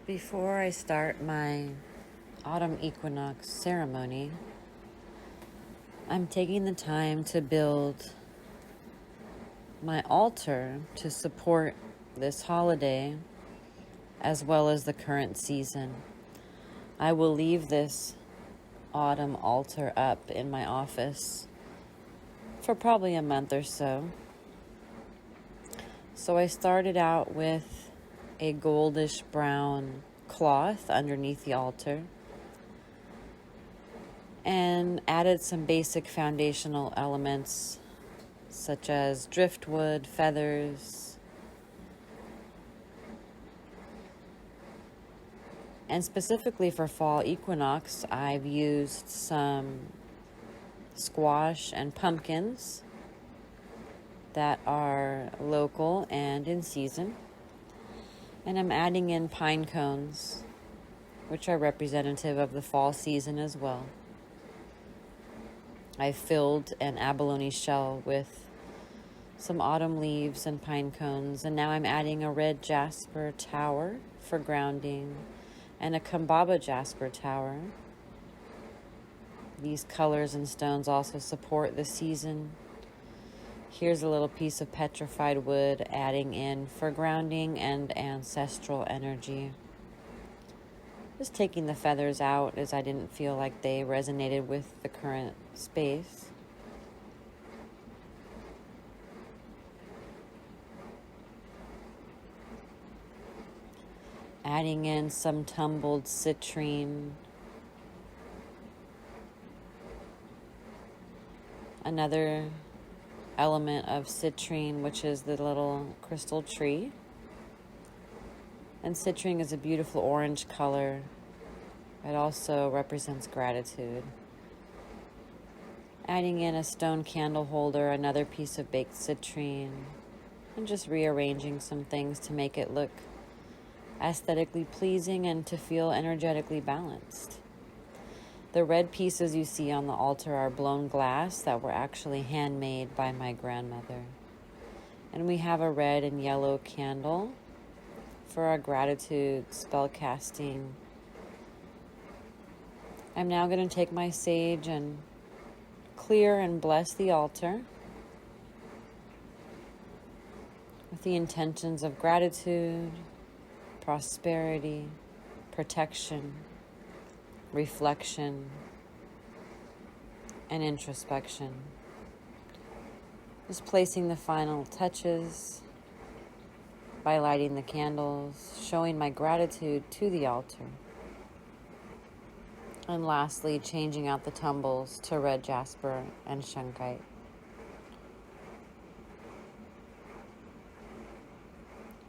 Before I start my Autumn Equinox ceremony, I'm taking the time to build my altar to support this holiday as well as the current season. I will leave this autumn altar up in my office for probably a month or so. So I started out with a goldish brown cloth underneath the altar and added some basic foundational elements such as driftwood, feathers, and specifically for fall equinox, I've used some squash and pumpkins that are local and in season. And I'm adding in pine cones, which are representative of the fall season as well. I filled an abalone shell with some autumn leaves and pine cones, and now I'm adding a red jasper tower for grounding and a Kambaba jasper tower. These colors and stones also support the season. Here's a little piece of petrified wood adding in for grounding and ancestral energy. Just taking the feathers out as I didn't feel like they resonated with the current space. Adding in some tumbled citrine. Another element of citrine, which is the little crystal tree. And citrine is a beautiful orange color. It also represents gratitude. Adding in a stone candle holder, another piece of baked citrine, and just rearranging some things to make it look aesthetically pleasing and to feel energetically balanced. The red pieces you see on the altar are blown glass that were actually handmade by my grandmother. And we have a red and yellow candle for our gratitude spell casting. I'm now going to take my sage and clear and bless the altar with the intentions of gratitude, prosperity, protection, reflection, and introspection. Just placing the final touches by lighting the candles, showing my gratitude to the altar. And lastly, changing out the tumbles to red jasper and shungite.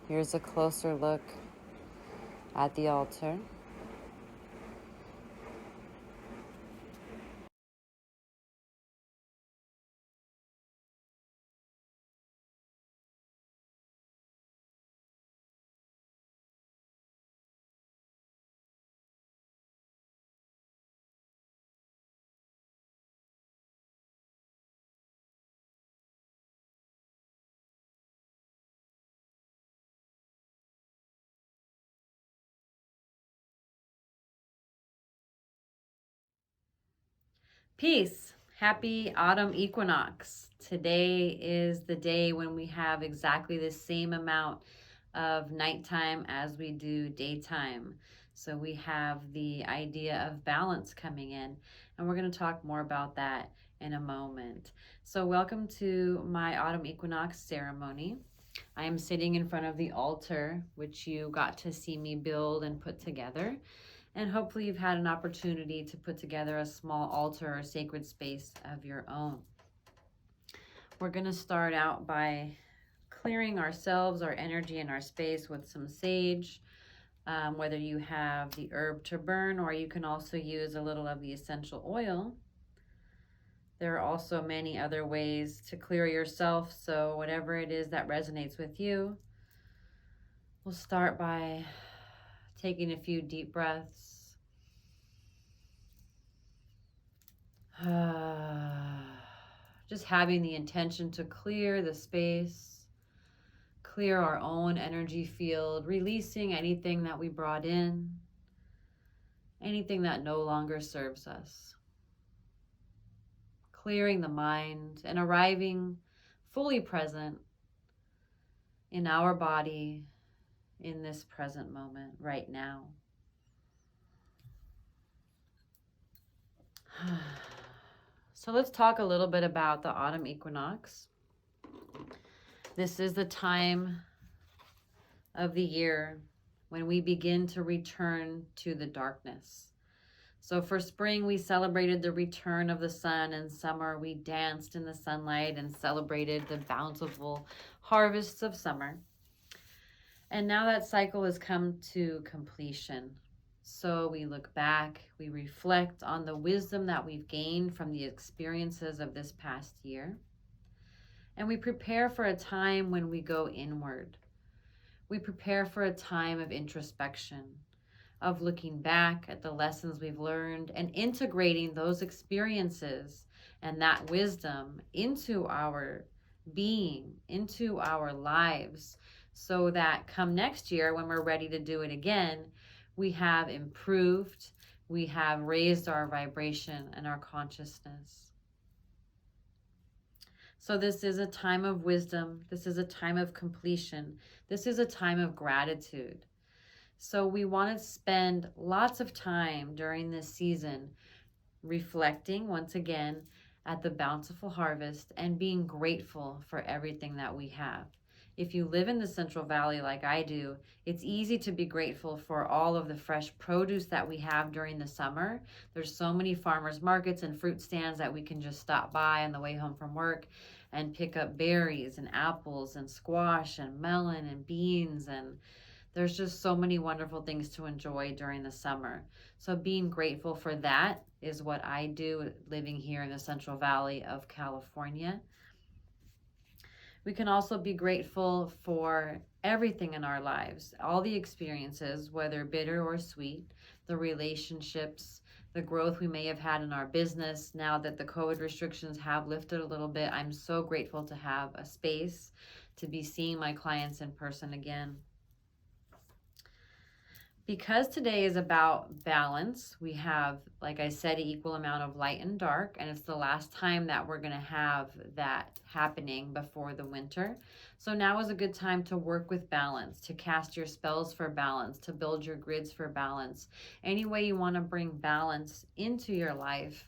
Here's a closer look at the altar. Peace. Happy autumn equinox. Today is the day when we have exactly the same amount of nighttime as we do daytime. So we have the idea of balance coming in, and we're going to talk more about that in a moment. So welcome to my autumn equinox ceremony. I am sitting in front of the altar, which you got to see me build and put together. And hopefully you've had an opportunity to put together a small altar or sacred space of your own. We're going to start out by clearing ourselves, our energy, and our space with some sage. Whether you have the herb to burn, or you can also use a little of the essential oil. There are also many other ways to clear yourself, so whatever it is that resonates with you. We'll start by taking a few deep breaths. Just having the intention to clear the space, clear our own energy field, releasing anything that we brought in, anything that no longer serves us. Clearing the mind and arriving fully present in our body in this present moment right now. So let's talk a little bit about the autumn equinox. This is the time of the year when we begin to return to the darkness. So for spring, we celebrated the return of the sun, and summer, we danced in the sunlight and celebrated the bountiful harvests of summer. And now that cycle has come to completion. So we look back, we reflect on the wisdom that we've gained from the experiences of this past year, and we prepare for a time when we go inward. We prepare for a time of introspection, of looking back at the lessons we've learned and integrating those experiences and that wisdom into our being, into our lives, so that come next year when we're ready to do it again, we have improved, we have raised our vibration and our consciousness. So this is a time of wisdom. This is a time of completion. This is a time of gratitude. So we want to spend lots of time during this season reflecting once again at the bountiful harvest and being grateful for everything that we have. If you live in the Central Valley like I do, it's easy to be grateful for all of the fresh produce that we have during the summer. There's so many farmers markets and fruit stands that we can just stop by on the way home from work and pick up berries and apples and squash and melon and beans, and there's just so many wonderful things to enjoy during the summer. So being grateful for that is what I do living here in the Central Valley of California. We can also be grateful for everything in our lives, all the experiences, whether bitter or sweet, the relationships, the growth we may have had in our business. Now that the COVID restrictions have lifted a little bit, I'm so grateful to have a space to be seeing my clients in person again. Because today is about balance, we have, like I said, an equal amount of light and dark, and it's the last time that we're going to have that happening before the winter. So now is a good time to work with balance, to cast your spells for balance, to build your grids for balance. Any way you want to bring balance into your life,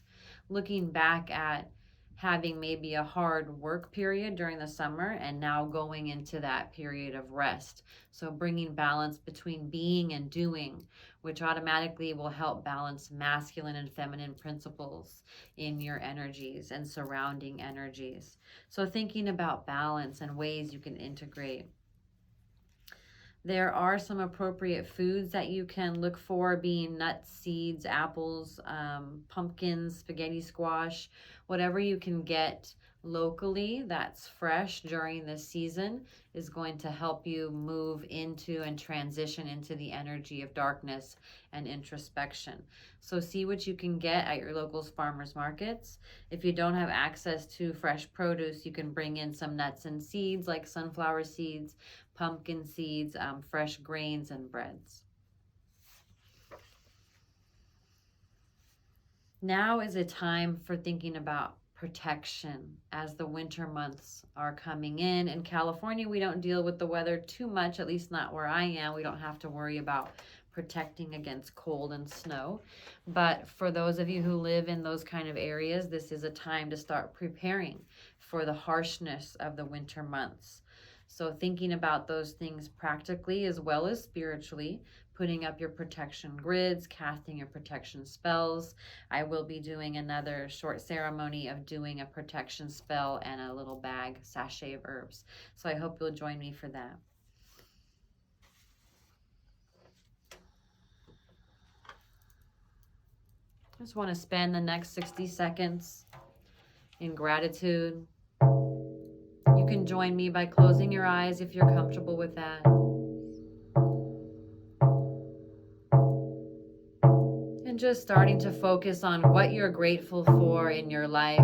looking back at having maybe a hard work period during the summer and now going into that period of rest. So bringing balance between being and doing, which automatically will help balance masculine and feminine principles in your energies and surrounding energies. So thinking about balance and ways you can integrate. There are some appropriate foods that you can look for, being nuts, seeds, apples, pumpkins, spaghetti squash, whatever you can get locally that's fresh during this season is going to help you move into and transition into the energy of darkness and introspection. So see what you can get at your local farmers markets. If you don't have access to fresh produce, you can bring in some nuts and seeds like sunflower seeds, pumpkin seeds, fresh grains and breads. Now is a time for thinking about protection as the winter months are coming in. In California, we don't deal with the weather too much, at least not where I am. We don't have to worry about protecting against cold and snow. But for those of you who live in those kind of areas, this is a time to start preparing for the harshness of the winter months. So thinking about those things practically as well as spiritually, putting up your protection grids, casting your protection spells. I will be doing another short ceremony of doing a protection spell and a little bag sachet of herbs. So I hope you'll join me for that. I just want to spend the next 60 seconds in gratitude. You can join me by closing your eyes if you're comfortable with that. And just starting to focus on what you're grateful for in your life.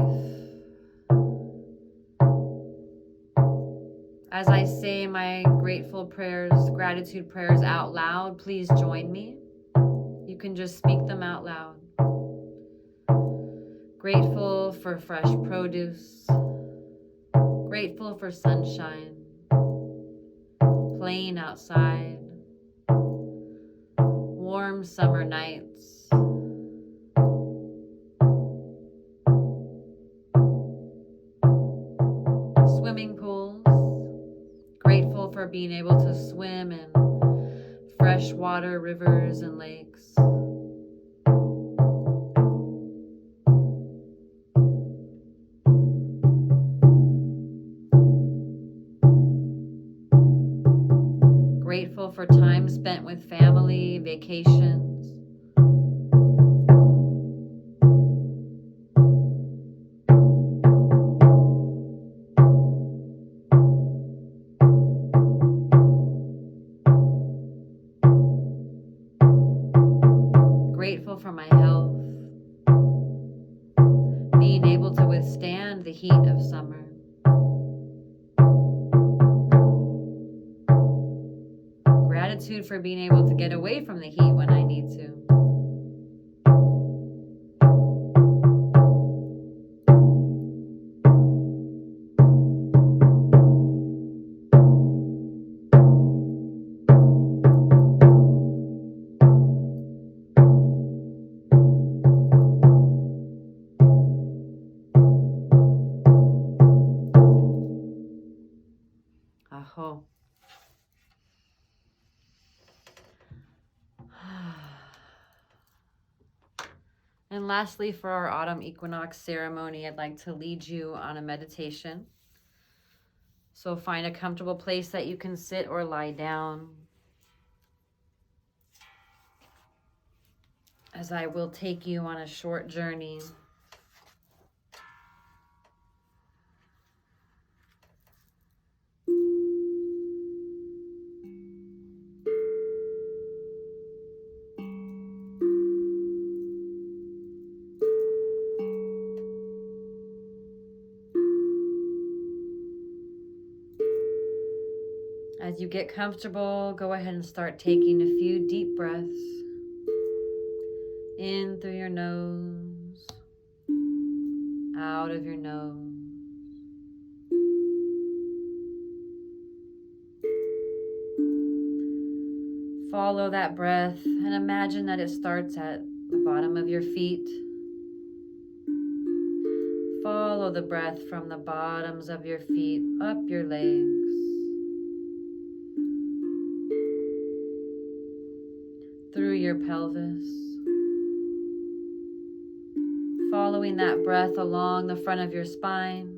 As I say my gratitude prayers out loud, please join me. You can just speak them out loud. Grateful for fresh produce. Grateful for sunshine. Playing outside. Warm summer nights. Swimming pools. Grateful for being able to swim in freshwater rivers and lakes. Grateful for time spent with family, vacations. Grateful for my health, being able to withstand the heat of summer. Gratitude for being able to get away from the heat when I need to. Aho. And lastly, for our autumn equinox ceremony, I'd like to lead you on a meditation. So find a comfortable place that you can sit or lie down, as I will take you on a short journey. As you get comfortable, go ahead and start taking a few deep breaths in through your nose, out of your nose. Follow that breath and imagine that it starts at the bottom of your feet. Follow the breath from the bottoms of your feet up your legs, through your pelvis. Following that breath along the front of your spine.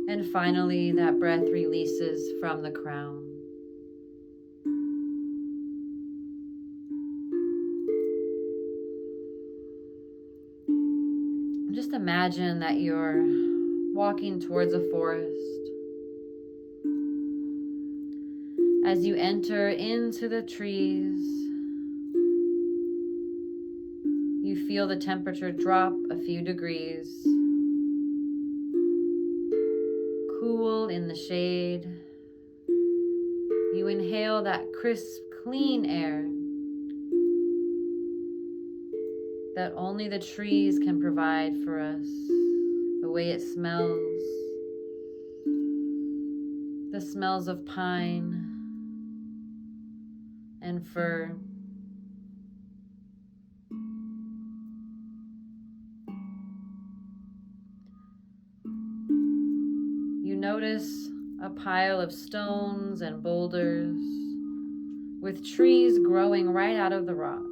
And finally, that breath releases from the crown. Just imagine that you're walking towards a forest. As you enter into the trees, you feel the temperature drop a few degrees. Cool in the shade. You inhale that crisp, clean air that only the trees can provide for us. The way it smells. The smells of pine and fir. You notice a pile of stones and boulders with trees growing right out of the rocks.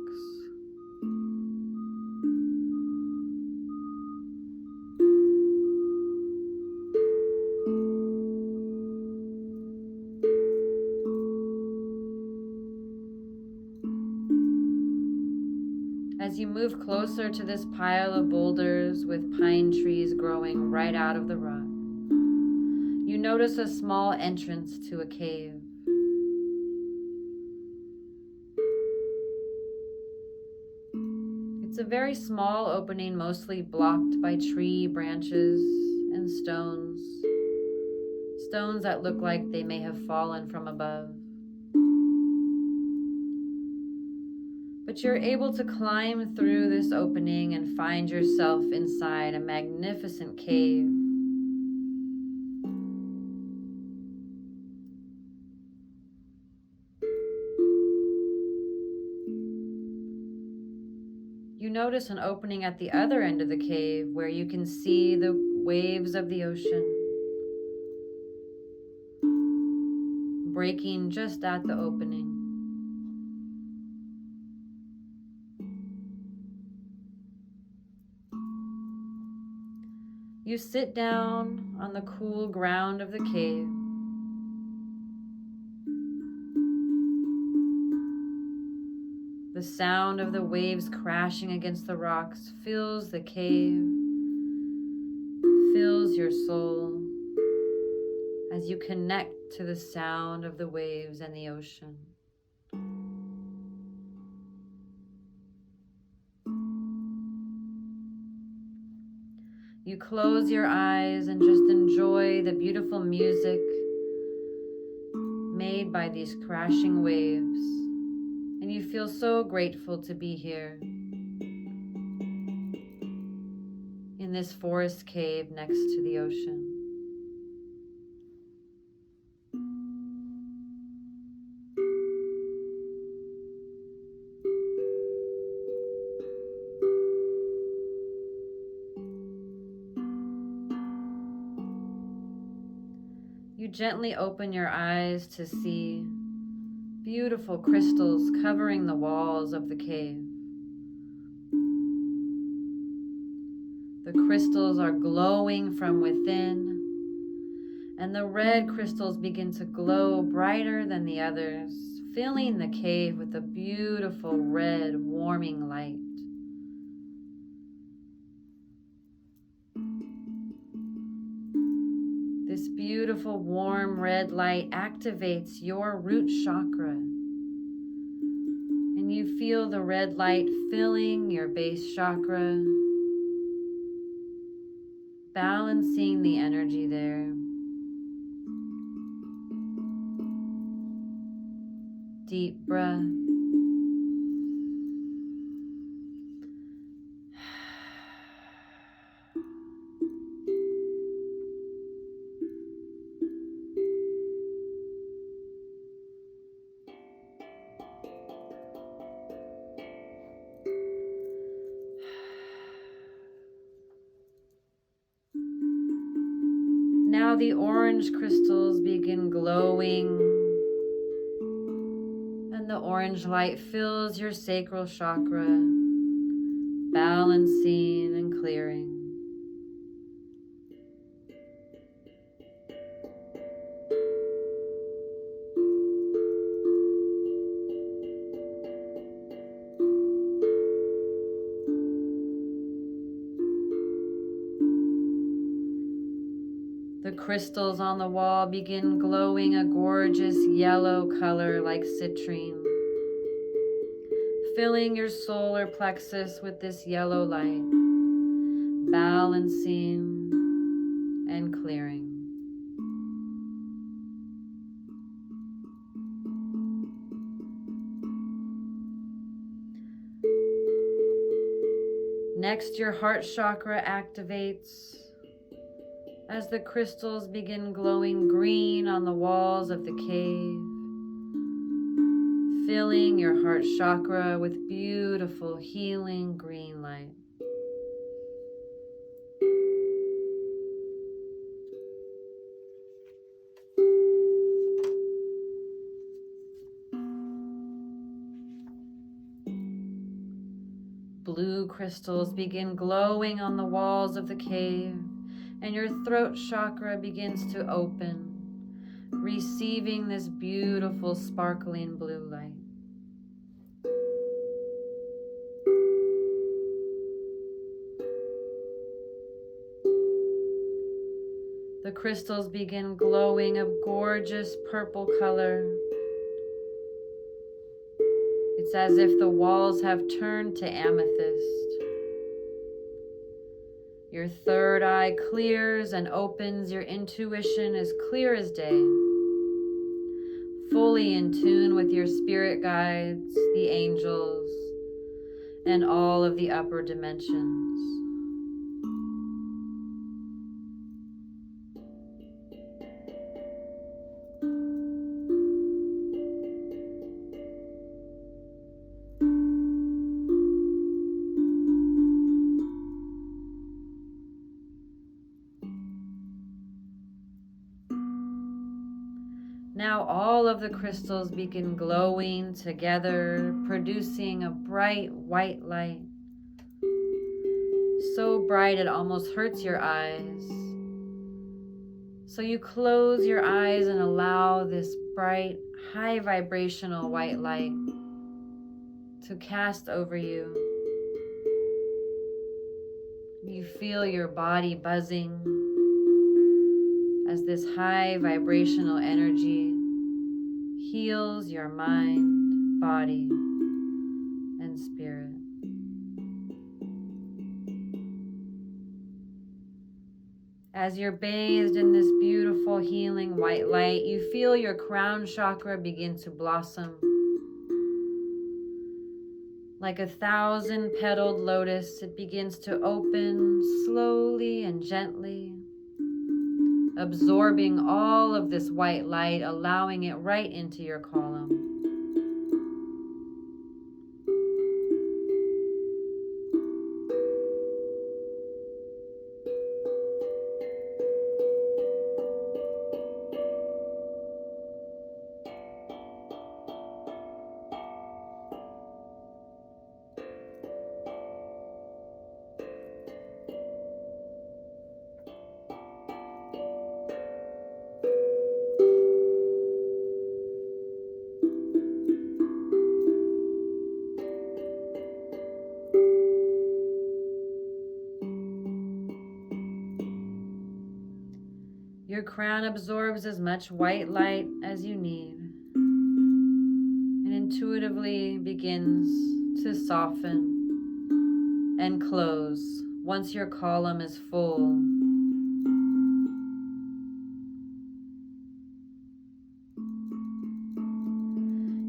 As you move closer to this pile of boulders with pine trees growing right out of the rock, you notice a small entrance to a cave. It's a very small opening, mostly blocked by tree branches and stones. Stones that look like they may have fallen from above. But you're able to climb through this opening and find yourself inside a magnificent cave. You notice an opening at the other end of the cave where you can see the waves of the ocean breaking just at the opening. You sit down on the cool ground of the cave. The sound of the waves crashing against the rocks fills the cave, fills your soul as you connect to the sound of the waves and the ocean. You close your eyes and just enjoy the beautiful music made by these crashing waves. And you feel so grateful to be here in this forest cave next to the ocean. You gently open your eyes to see beautiful crystals covering the walls of the cave. The crystals are glowing from within, and the red crystals begin to glow brighter than the others, filling the cave with a beautiful red, warming light. This beautiful, warm red light activates your root chakra, and you feel the red light filling your base chakra, balancing the energy there. Deep breath. Now the orange crystals begin glowing, and the orange light fills your sacral chakra, balancing and clearing. The crystals on the wall begin glowing a gorgeous yellow color like citrine, filling your solar plexus with this yellow light, balancing and clearing. Next, your heart chakra activates as the crystals begin glowing green on the walls of the cave, filling your heart chakra with beautiful healing green light. Blue crystals begin glowing on the walls of the cave, and your throat chakra begins to open, receiving this beautiful sparkling blue light. The crystals begin glowing a gorgeous purple color. It's as if the walls have turned to amethyst. Your third eye clears and opens. Your intuition is clear as day. Fully in tune with your spirit guides, the angels, and all of the upper dimensions. Now all of the crystals begin glowing together, producing a bright white light. So bright it almost hurts your eyes. So you close your eyes and allow this bright, high vibrational white light to cast over you. You feel your body buzzing as this high vibrational energy heals your mind, body, and spirit. As you're bathed in this beautiful healing white light, you feel your crown chakra begin to blossom. Like a 1,000-petaled lotus, it begins to open slowly and gently, absorbing all of this white light, allowing it right into your column. Your crown absorbs as much white light as you need and intuitively begins to soften and close once your column is full.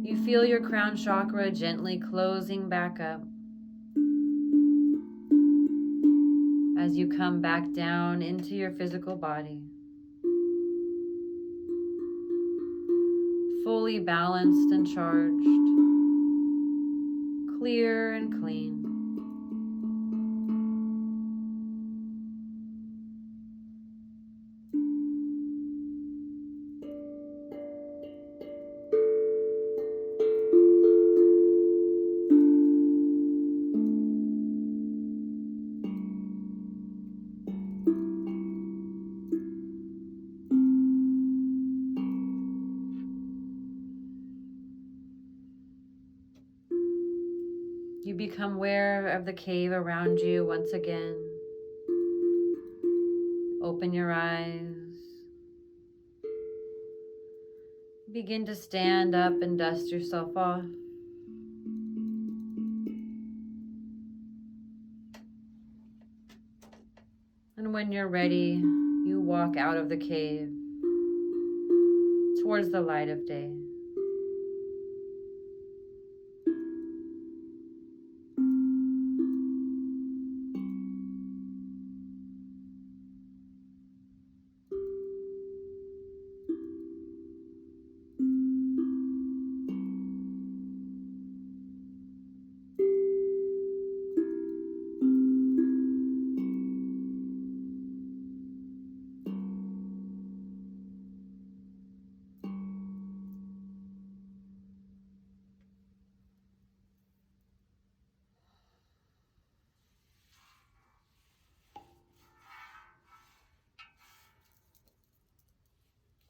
You feel your crown chakra gently closing back up as you come back down into your physical body. Fully balanced and charged, clear and clean. You become aware of the cave around you once again. Open your eyes. Begin to stand up and dust yourself off. And when you're ready, you walk out of the cave towards the light of day.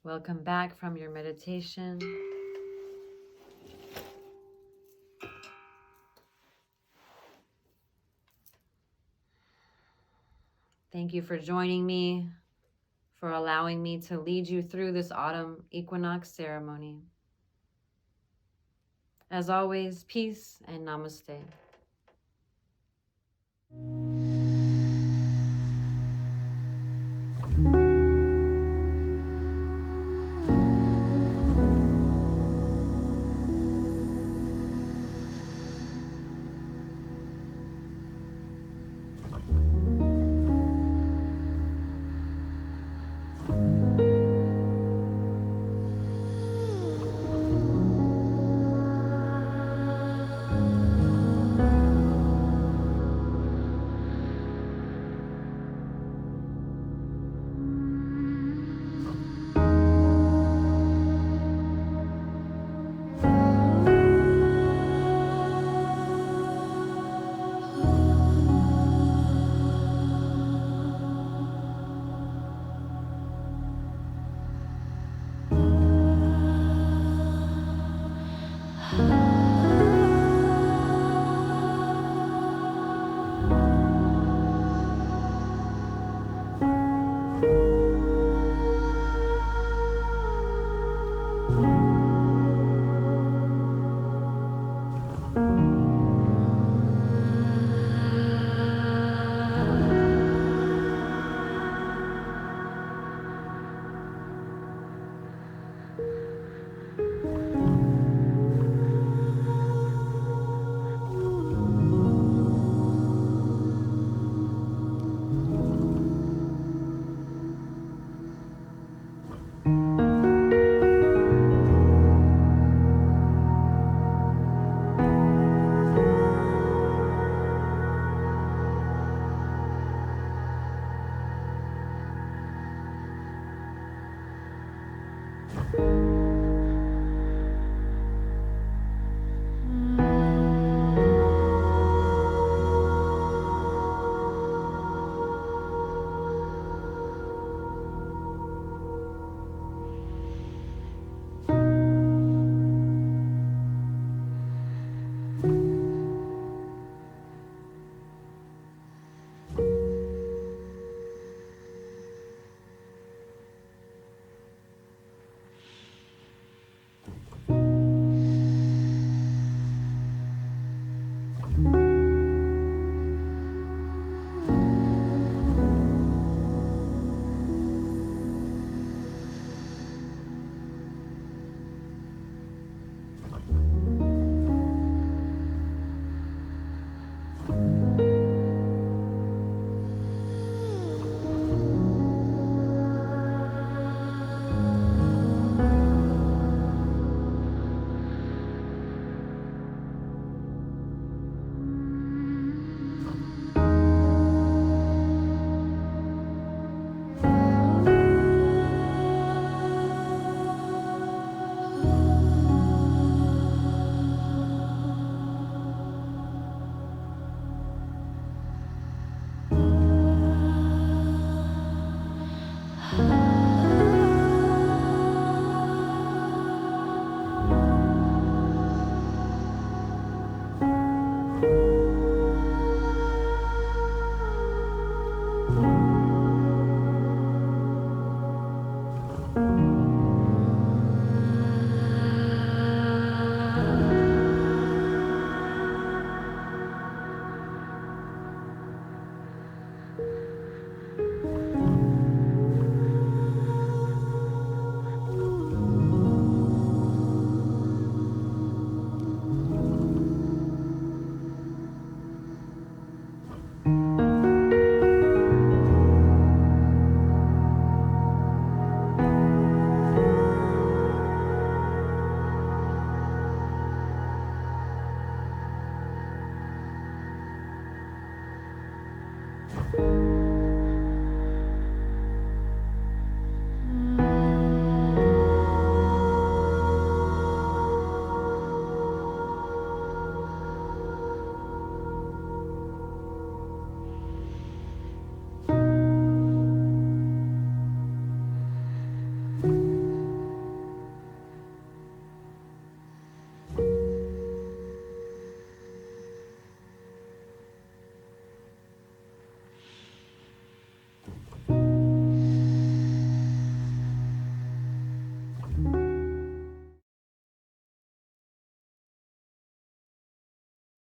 Welcome back from your meditation. Thank you for joining me, for allowing me to lead you through this autumn equinox ceremony. As always, peace and namaste.